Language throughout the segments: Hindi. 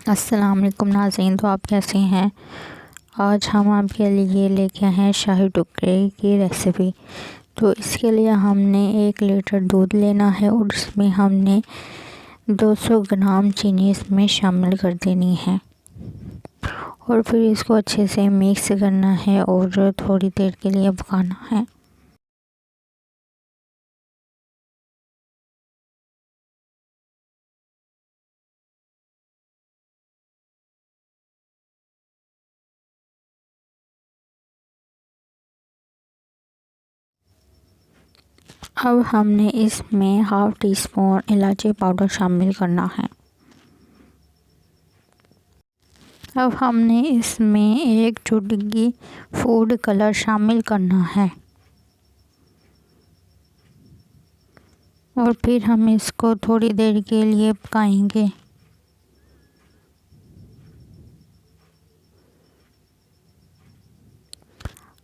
अस्सलाम वालेकुम नाज़रीन, तो आप कैसे हैं। आज हम आपके लिए लेके हैं शाही टुकड़े की रेसिपी। तो इसके लिए हमने 1 लीटर दूध लेना है और इसमें हमने 200 ग्राम चीनी इसमें शामिल कर देनी है और फिर इसको अच्छे से मिक्स करना है और थोड़ी देर के लिए पकाना है। अब हमने इसमें हाफ़ टी स्पून इलायची पाउडर शामिल करना है। अब हमने इसमें 1 चुटकी फूड कलर शामिल करना है और फिर हम इसको थोड़ी देर के लिए पकाएंगे।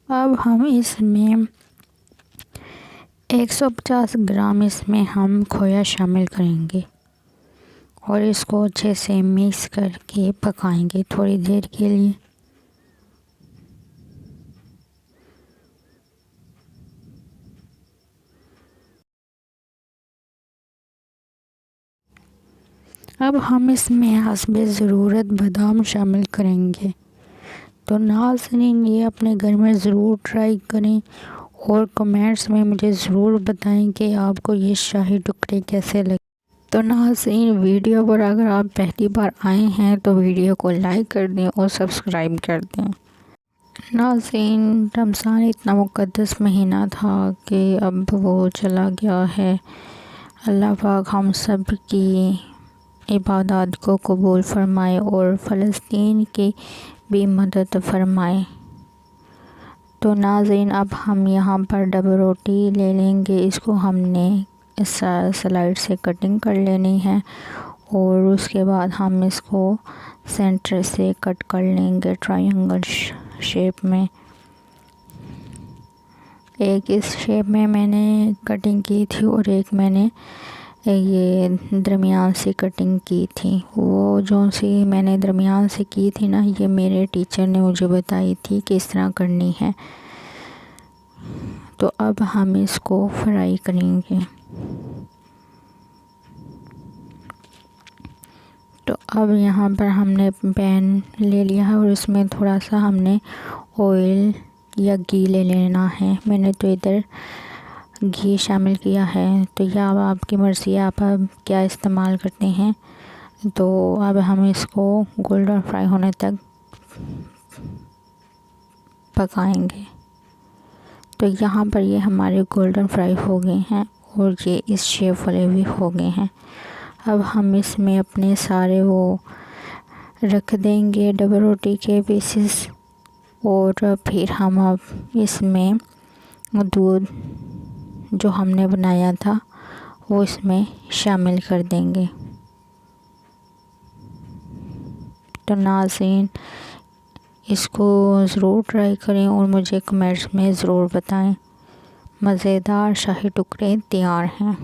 अब हम इसमें 150 ग्राम इसमें हम खोया शामिल करेंगे और इसको अच्छे से मिक्स करके पकाएंगे थोड़ी देर के लिए। अब हम इसमें हस्बे ज़रूरत बादाम शामिल करेंगे। तो नाज़रीन, ये अपने घर में ज़रूर ट्राई करें और कमेंट्स में मुझे ज़रूर बताएं कि आपको ये शाही टुकड़े कैसे लगे। तो नाज़रीन, वीडियो पर अगर आप पहली बार आए हैं तो वीडियो को लाइक कर दें और सब्सक्राइब कर दें। नाज़रीन, रमज़ान इतना मुक़द्दस महीना था कि अब वो चला गया है। अल्लाह पाक हम सब की इबादत को कबूल फरमाए और फ़लस्तीन की भी मदद फरमाए। तो नाज़रीन, अब हम यहाँ पर डबल रोटी ले लेंगे। इसको हमने स्लाइड से कटिंग कर लेनी है और उसके बाद हम इसको सेंटर से कट कर लेंगे ट्रायंगल शेप में। एक इस शेप में मैंने कटिंग की थी और एक मैंने ये दरमियान से कटिंग की थी। वो जो सी मैंने दरमियान से की थी ना, ये मेरे टीचर ने मुझे बताई थी कि इस तरह करनी है। तो अब हम इसको फ्राई करेंगे। तो अब यहाँ पर हमने पैन ले लिया है और इसमें थोड़ा सा हमने ऑयल या घी ले लेना है। मैंने तो इधर घी शामिल किया है, तो यह अब आपकी मर्ज़ी है, आप अब क्या इस्तेमाल करते हैं। तो अब हम इसको गोल्डन फ्राई होने तक पकाएंगे। तो यहाँ पर ये हमारे गोल्डन फ्राई हो गए हैं और ये इस शेप वाले भी हो गए हैं। अब हम इसमें अपने सारे वो रख देंगे डबल रोटी के पीसेस और फिर हम अब इसमें दूध जो हमने बनाया था वो इसमें शामिल कर देंगे। तो नाज़रीन, इसको ज़रूर ट्राई करें और मुझे कमेंट्स में ज़रूर बताएं। मज़ेदार शाही टुकड़े तैयार हैं।